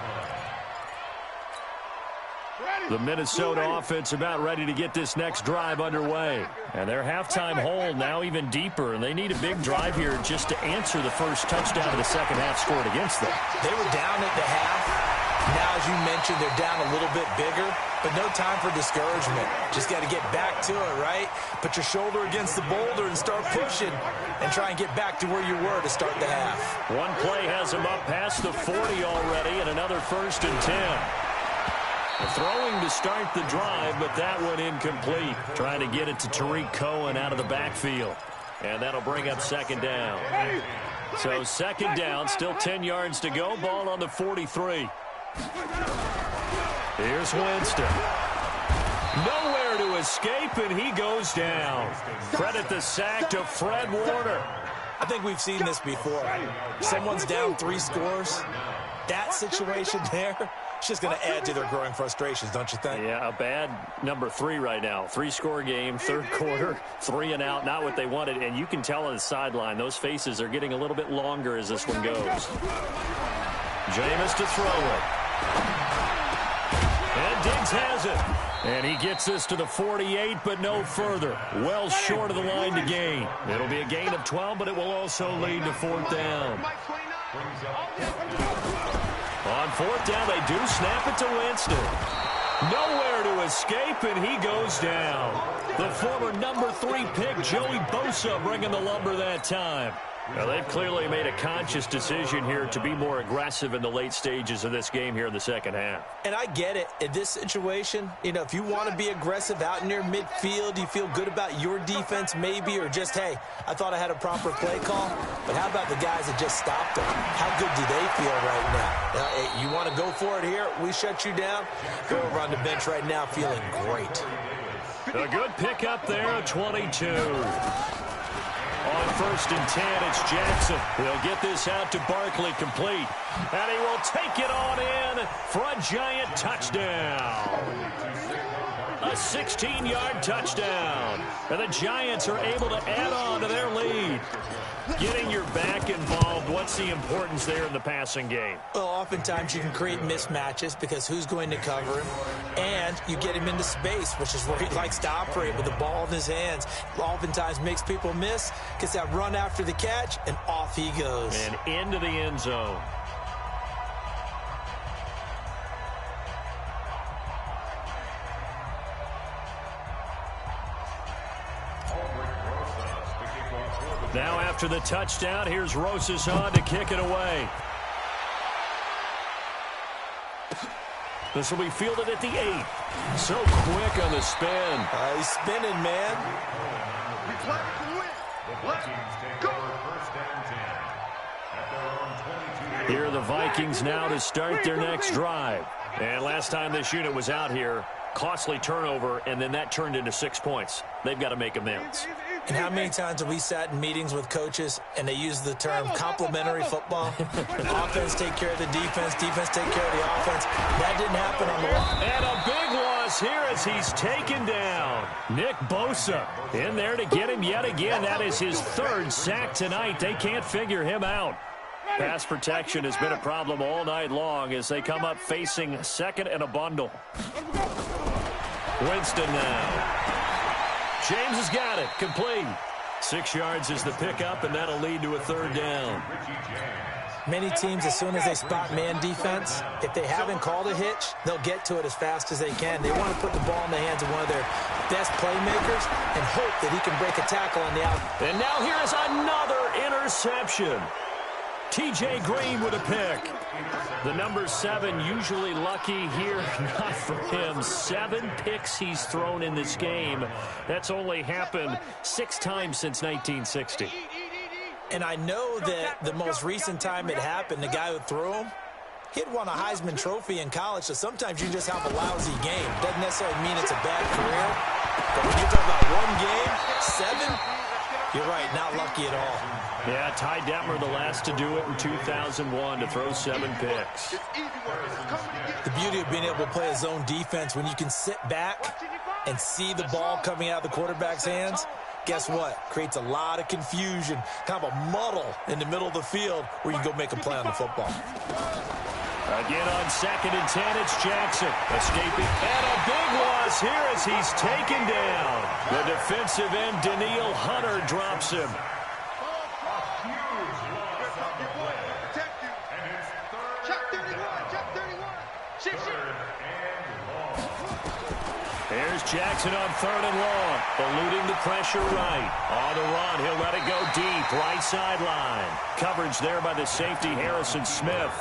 line. The Minnesota offense about ready to get this next drive underway. And their halftime hole now even deeper, and they need a big drive here just to answer the first touchdown of the second half scored against them. They were down at the half. Now, as you mentioned, they're down a little bit bigger, but no time for discouragement. Just got to get back to it, right? Put your shoulder against the boulder and start pushing and try and get back to where you were to start the half. One play has him up past the 40 already, and another 1st and 10. Throwing to start the drive, but that one incomplete. Trying to get it to Tariq Cohen out of the backfield. And that'll bring up second down. So second down, still 10 yards to go. Ball on the 43. Here's Winston. Nowhere to escape, and he goes down. Credit the sack to Fred Warner. I think we've seen this before. Someone's down 3 scores. That situation there, it's just going to add to their growing frustrations, don't you think? Yeah, a bad number 3 right now. 3-score game, third quarter, 3 and out, not what they wanted. And you can tell on the sideline, those faces are getting a little bit longer as this one goes. Jameis to throw it. And Diggs has it. And he gets this to the 48, but no further. Well short of the line to gain. It'll be a gain of 12, but it will also lead to 4th down. On 4th down, they do snap it to Winston. Nowhere to escape, and he goes down. The former number 3 pick, Joey Bosa, bringing the lumber that time. Now, they've clearly made a conscious decision here to be more aggressive in the late stages of this game here in the second half. And I get it. In this situation, if you want to be aggressive out in your midfield, you feel good about your defense maybe, or just, hey, I thought I had a proper play call. But how about the guys that just stopped them? How good do they feel right now? Hey, you want to go for it here? We shut you down. Go over on the bench right now feeling great. A good pickup there, a 22. On 1st and 10, it's Jackson. He'll get this out to Barkley, complete. And he will take it on in for a giant touchdown. A 16-yard touchdown. And the Giants are able to add on to their lead. Getting your back involved, what's the importance there in the passing game? Well, oftentimes you can create mismatches because who's going to cover him? And you get him into space, which is where he likes to operate with the ball in his hands. Oftentimes makes people miss, gets that run after the catch, and off he goes. And into the end zone. Now after the touchdown, here's Rosas on to kick it away. This will be fielded at the 8. So quick on the spin. He's spinning, man. Here are the Vikings now to start their next drive. And last time this unit was out here, costly turnover, and then that turned into 6 points. They've got to make amends. And how many times have we sat in meetings with coaches and they use the term complementary football? Offense take care of the defense, defense take care of the offense. That didn't happen on the line. And a big loss here as he's taken down. Nick Bosa in there to get him yet again. That is his 3rd sack tonight. They can't figure him out. Pass protection has been a problem all night long as they come up facing 2nd and a bundle. Winston now. James has got it. Complete. 6 yards is the pickup, and that'll lead to a third down. Many teams, as soon as they spot man defense, if they haven't called a hitch, they'll get to it as fast as they can. They want to put the ball in the hands of one of their best playmakers and hope that he can break a tackle on the out. And now here is another interception. T.J. Green with a pick. The number 7 usually lucky here. Not for him. 7 picks he's thrown in this game. That's only happened 6 times since 1960. And I know that the most recent time it happened, the guy who threw him, he'd won a Heisman Trophy in college, so sometimes you just have a lousy game. Doesn't necessarily mean it's a bad career. But when you're talking about one game, 7, you're right, not lucky at all. Yeah, Ty Detmer, the last to do it in 2001, to throw 7 picks. The beauty of being able to play a zone defense, when you can sit back and see the ball coming out of the quarterback's hands, guess what? Creates a lot of confusion, kind of a muddle in the middle of the field where you can go make a play on the football. Again on 2nd and 10, it's Jackson. Escaping, and a big loss here as he's taken down. The defensive end, Daniil Hunter, drops him. Here's Jackson on 3rd and long, eluding the pressure right. On the run, he'll let it go deep, right sideline. Coverage there by the safety, Harrison Smith.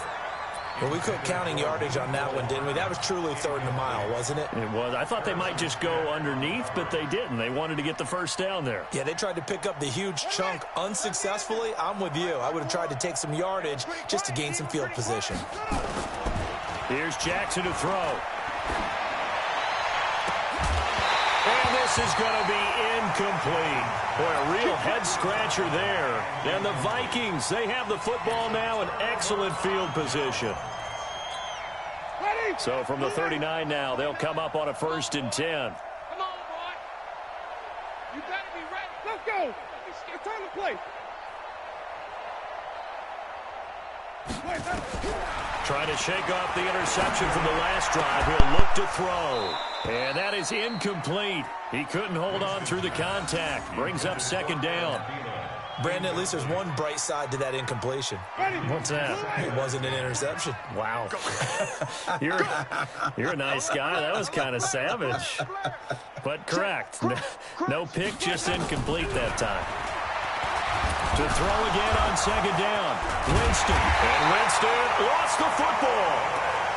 Well, we quit counting yardage on that one, didn't we? That was truly 3rd and a mile, wasn't it? It was. I thought they might just go underneath, but they didn't. They wanted to get the first down there. Yeah, they tried to pick up the huge chunk unsuccessfully. I'm with you. I would have tried to take some yardage just to gain some field position. Here's Jackson to throw. And this is going to be incomplete. Boy, a real head-scratcher there. And the Vikings, they have the football now in excellent field position. So from the 39 now, they'll come up on a 1st and 10. Come on, boy. You better be ready. Let's go. It's time to play. Trying to shake off the interception from the last drive. He'll look to throw. And that is incomplete. He couldn't hold on through the contact. Brings up 2nd down. Brandon, at least there's one bright side to that incompletion. What's that? It wasn't an interception. Wow. You're a nice guy. That was kind of savage. But correct. No pick, just incomplete that time. To throw again on 2nd down. Winston. And Winston lost the football.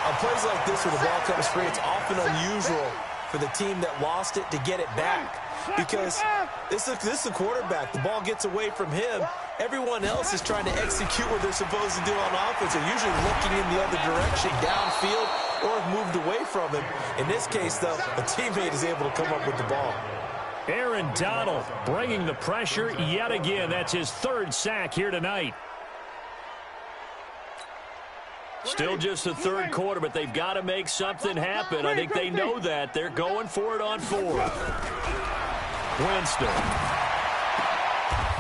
On plays like this where the ball comes free, it's often unusual for the team that lost it to get it back. Because this is a quarterback. The ball gets away from him. Everyone else is trying to execute what they're supposed to do on offense. They're usually looking in the other direction, downfield, or have moved away from him. In this case, though, a teammate is able to come up with the ball. Aaron Donald bringing the pressure yet again. That's his 3rd sack here tonight. Still just the 3rd quarter, but they've got to make something happen. I think they know that. They're going for it on 4th. Winston.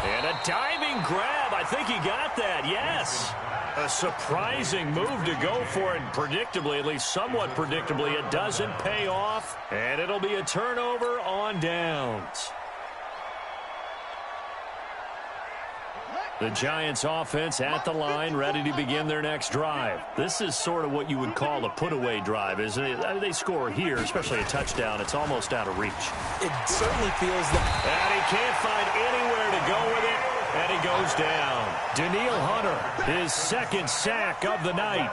And a diving grab. I think he got that. Yes. A surprising move to go for it. Predictably, at least somewhat predictably, it doesn't pay off. And it'll be a turnover on downs. The Giants offense at the line, ready to begin their next drive. This is sort of what you would call a put-away drive, isn't it? I mean, they score here, especially a touchdown. It's almost out of reach. It certainly feels that. And he can't find anywhere to go with it, and he goes down. Daniil Hunter, his 2nd sack of the night.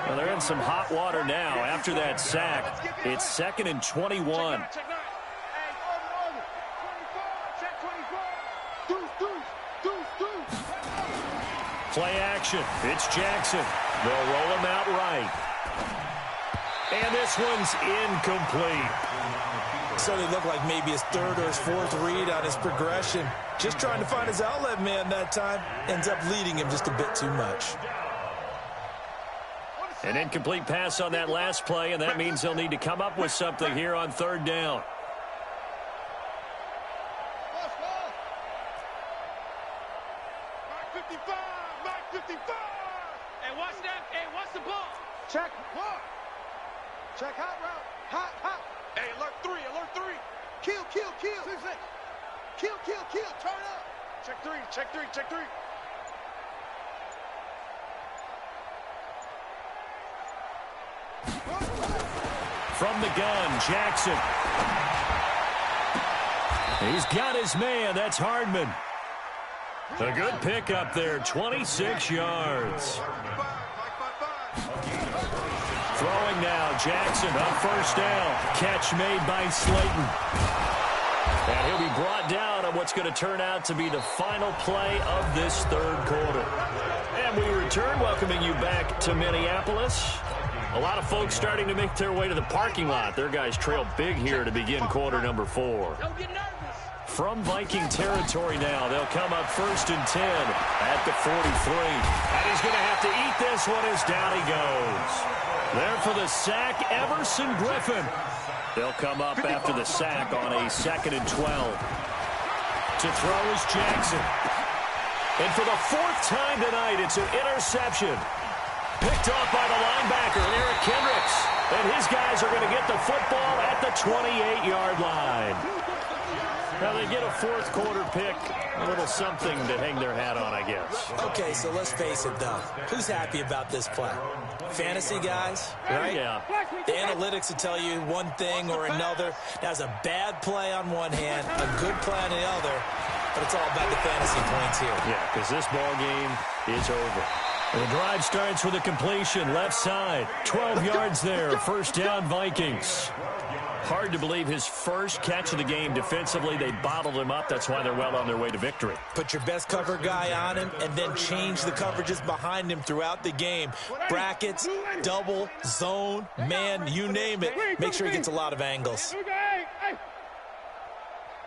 Well, they're in some hot water now. After that sack, it's 2nd and 21. Play action. It's Jackson. They'll roll him out right. And this one's incomplete. Certainly looked like maybe his 3rd or his 4th read on his progression. Just trying to find his outlet man that time. Ends up leading him just a bit too much. An incomplete pass on that last play, and that means they'll need to come up with something here on 3rd down. Hey, watch that. Hey, watch the ball. Check. Check hot route. Hot. Hey, alert 3, alert 3. Kill, kill, kill. Kill, kill, kill. Turn up. Check 3, check 3, check 3. From the gun, Jackson. He's got his man. That's Hardman. A good pickup there, 26 yards. Throwing now, Jackson on first down. Catch made by Slayton. And he'll be brought down on what's going to turn out to be the final play of this third quarter. And we return, welcoming you back to Minneapolis. A lot of folks starting to make their way to the parking lot. Their guys trail big here to begin quarter number 4. Don't get nervous. From Viking territory now, they'll come up 1st and 10 at the 43. And he's going to have to eat this one as down he goes. There for the sack, Everson Griffin. They'll come up after the sack on a 2nd and 12. To throw is Jackson. And for the 4th time tonight, it's an interception. Picked off by the linebacker, Eric Kendricks. And his guys are going to get the football at the 28-yard line. Now they get a 4th quarter pick, a little something to hang their hat on, I guess. Okay, so let's face it, though. Who's happy about this play? Fantasy guys, right? Yeah. The analytics will tell you one thing or another. That's a bad play on one hand, a good play on the other, but it's all about the fantasy points here. Yeah, because this ball game is over. The drive starts with a completion, left side. 12 yards there, 1st down Vikings. Hard to believe his first catch of the game defensively. They bottled him up. That's why they're well on their way to victory. Put your best cover guy on him and then change the coverages behind him throughout the game. Brackets, double, zone, man, you name it. Make sure he gets a lot of angles.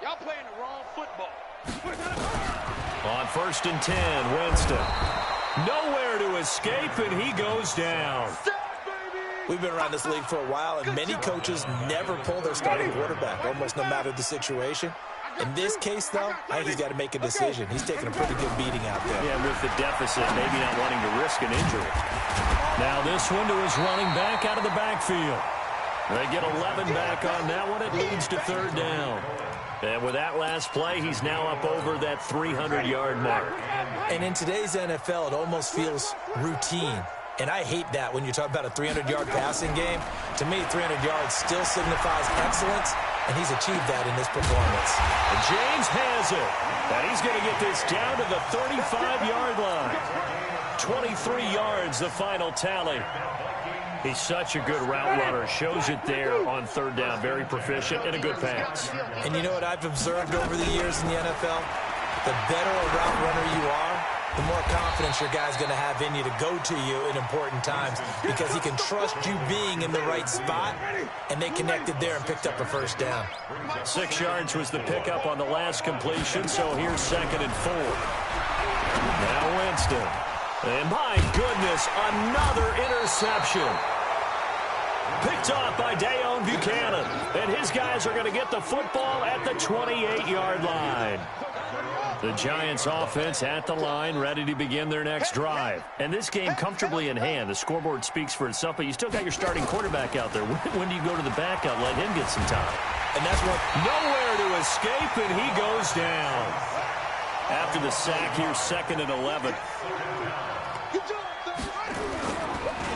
Y'all playing the wrong football. On 1st and 10, Winston. Nowhere to escape, and he goes down. We've been around this league for a while, and many coaches never pull their starting quarterback, almost no matter the situation. In this case, though, I think he's got to make a decision. He's taking a pretty good beating out there. Yeah, with the deficit, maybe not wanting to risk an injury. Now this one to his running back out of the backfield. They get 11 back on that one. It leads to 3rd down. And with that last play, he's now up over that 300-yard mark. And in today's NFL, it almost feels routine. And I hate that when you talk about a 300-yard passing game. To me, 300 yards still signifies excellence, and he's achieved that in this performance. And James has it. And he's going to get this down to the 35-yard line. 23 yards, the final tally. He's such a good route runner. Shows it there on 3rd down. Very proficient and a good pass. And you know what I've observed over the years in the NFL? The better a route runner you are, the more confidence your guy's going to have in you to go to you in important times because he can trust you being in the right spot, and they connected there and picked up a 1st down. 6 yards was the pickup on the last completion, so here's 2nd and 4. Now Winston. And my goodness, another interception. Picked off by Dayon Buchanan. And his guys are going to get the football at the 28-yard line. The Giants offense at the line, ready to begin their next drive. And this game comfortably in hand. The scoreboard speaks for itself, but you still got your starting quarterback out there. When do you go to the backup? Let him get some time. And that's what... Nowhere to escape, and he goes down. After the sack, here's 2nd and 11.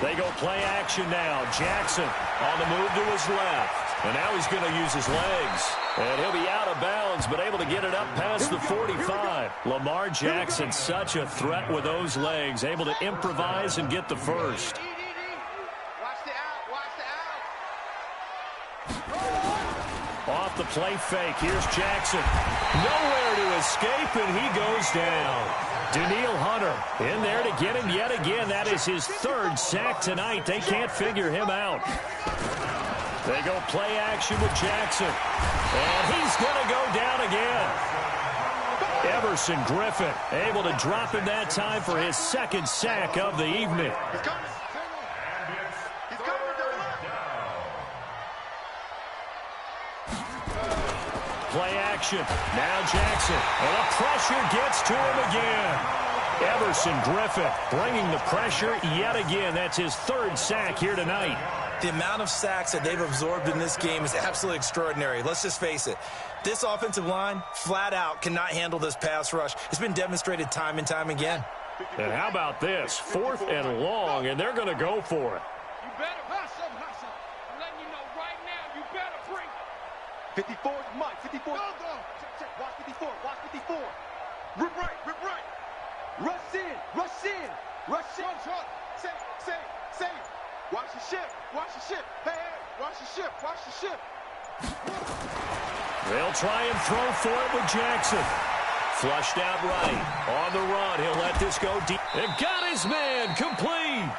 They go play action now. Jackson on the move to his left. And now he's going to use his legs. And he'll be out of bounds, but able to get it up past the 45. Lamar Jackson, such a threat with those legs. Able to improvise and get the first. Watch the out. Watch the out. Off the play fake. Here's Jackson. Nowhere to escape, and he goes down. Daniil Hunter in there to get him yet again. That is his 3rd sack tonight. They can't figure him out. They go play action with Jackson. And he's going to go down again. Everson Griffin able to drop him that time for his 2nd sack of the evening. Play action. Now Jackson. And the pressure gets to him again. Everson Griffin bringing the pressure yet again. That's his 3rd sack here tonight. The amount of sacks that they've absorbed in this game is absolutely extraordinary. Let's just face it. This offensive line, flat out, cannot handle this pass rush. It's been demonstrated time and time again. And how about this? 4th and long, and they're going to go for it. You better hustle. I'm letting you know right now, you better bring it. 54 is Mike. 54. Go. Check. Watch 54. Watch 54. Rip right. Rush in. Say. Watch the ship. Hey, watch the ship. They'll try and throw for it with Jackson. Flushed out right. On the run. He'll let this go deep. And got his man. Complete.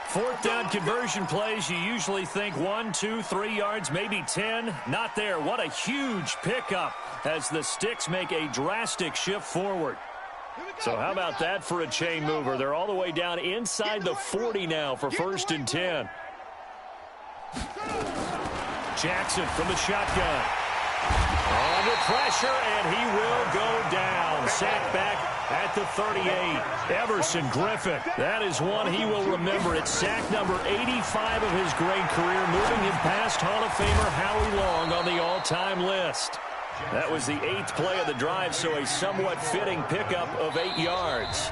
4th down conversion plays. You usually think 1, 2, 3 yards, maybe 10. Not there. What a huge pickup as the Sticks make a drastic shift forward. So how about that for a chain mover? They're all the way down inside the 40 now for 1st and 10. Jackson from the shotgun. Under pressure, and he will go down. Sacked back at the 38. Everson Griffin. That is one he will remember. It's sack number 85 of his great career, moving him past Hall of Famer Howie Long on the all-time list. That was the 8th play of the drive, so a somewhat fitting pickup of 8 yards.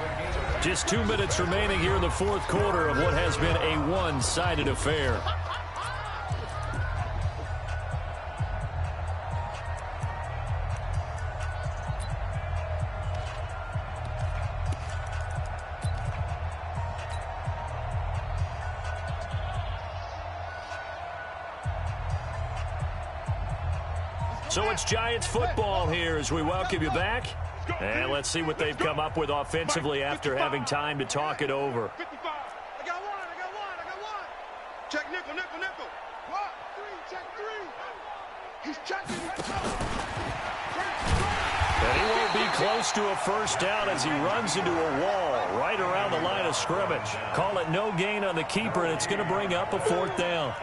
Just 2 minutes remaining here in the 4th quarter of what has been a one-sided affair. So it's Giants football here as we welcome you back. And let's see what they've come up with offensively after having time to talk it over. 55. I got one. Check nickel. 1, 3, check 3. He's checking. And he won't be close to a 1st down as he runs into a wall right around the line of scrimmage. Call it no gain on the keeper, and it's going to bring up a 4th down.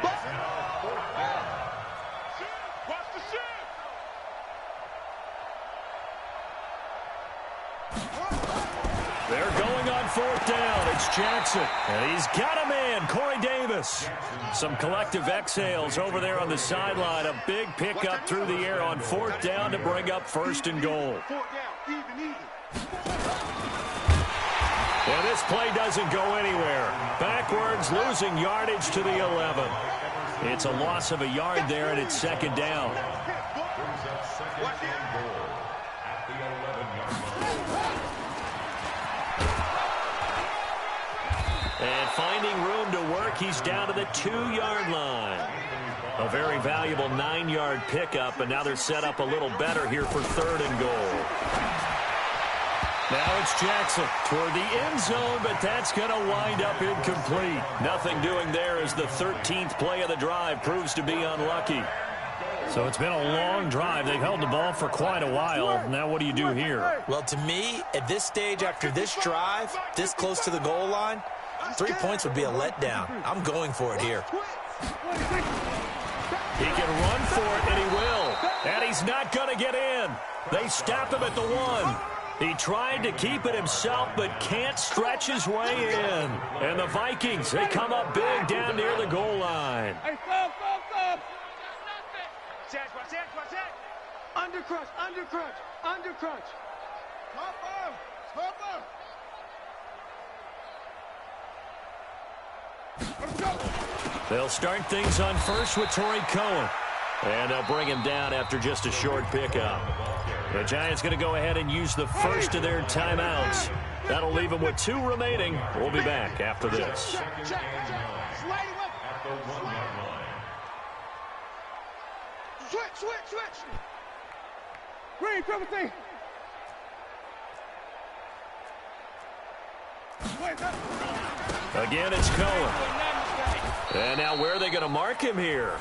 They're going on 4th down. It's Jackson. And he's got a man, Corey Davis. Some collective exhales over there on the sideline. A big pickup through the air on 4th down to bring up 1st and goal. And this play doesn't go anywhere. Backwards, losing yardage to the 11. It's a loss of a yard there, and it's 2nd down. And finding room to work, he's down to the 2-yard line. A very valuable 9-yard pickup, and now they're set up a little better here for 3rd and goal. Now it's Jackson toward the end zone, but that's going to wind up incomplete. Nothing doing there as the 13th play of the drive proves to be unlucky. So it's been a long drive. They've held the ball for quite a while. Now what do you do here? Well, to me, at this stage, after this drive, this close to the goal line, 3 points would be a letdown. I'm going for it here. He can run for it, and he will. And he's not going to get in. They stop him at the 1. He tried to keep it himself, but can't stretch his way in. And the Vikings, they come up big down near the goal line. Hey, stop. Watch that. Undercrunch. Stop him. They'll start things on first with Torrey Cohen. And they'll bring him down after just a short pickup. The Giants going to go ahead and use the first of their timeouts. That'll leave them with 2 remaining. We'll be back after this. Switch. Green, triple T. Again, it's Cohen. And now where are they going to mark him here?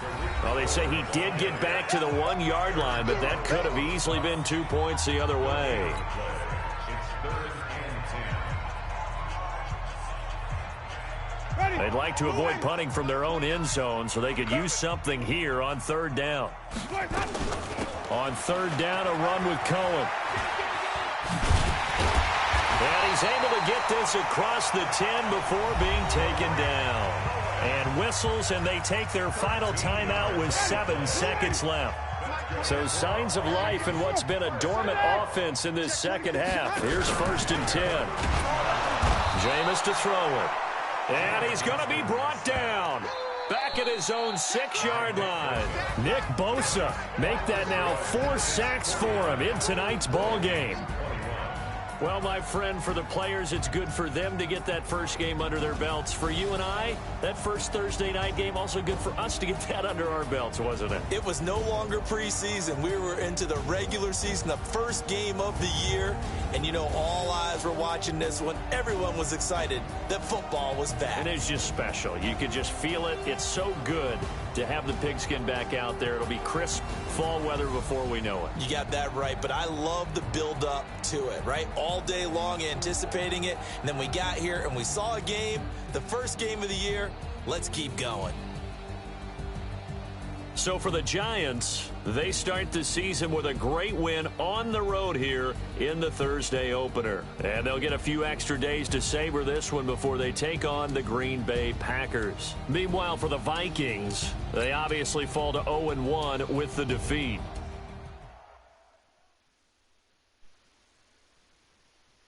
Well, they say he did get back to the 1-yard line, but that could have easily been 2 points the other way. They'd like to avoid punting from their own end zone so they could use something here on 3rd down. On 3rd down, a run with Cohen. And he's able to get this across the 10 before being taken down. And whistles, and they take their final timeout with 7 seconds left. So signs of life in what's been a dormant offense in this second half. Here's 1st and 10. Jameis to throw it. And he's going to be brought down. Back at his own 6-yard line. Nick Bosa make that now 4 sacks for him in tonight's ball game. Well, my friend, for the players, it's good for them to get that first game under their belts. For you and I, that first Thursday night game, also good for us to get that under our belts, wasn't it? It was no longer preseason. We were into the regular season, the first game of the year. And, you know, all eyes were watching this one. Everyone was excited that football was back. And it's just special. You could just feel it. It's so good to have the pigskin back out there. It'll be crisp fall weather before we know it. You got that right, but I love the build-up to it, right? All day long anticipating it, and then we got here and we saw a game, the first game of the year. Let's keep going. So for the Giants, they start the season with a great win on the road here in the Thursday opener. And they'll get a few extra days to savor this one before they take on the Green Bay Packers. Meanwhile, for the Vikings, they obviously fall to 0-1 with the defeat.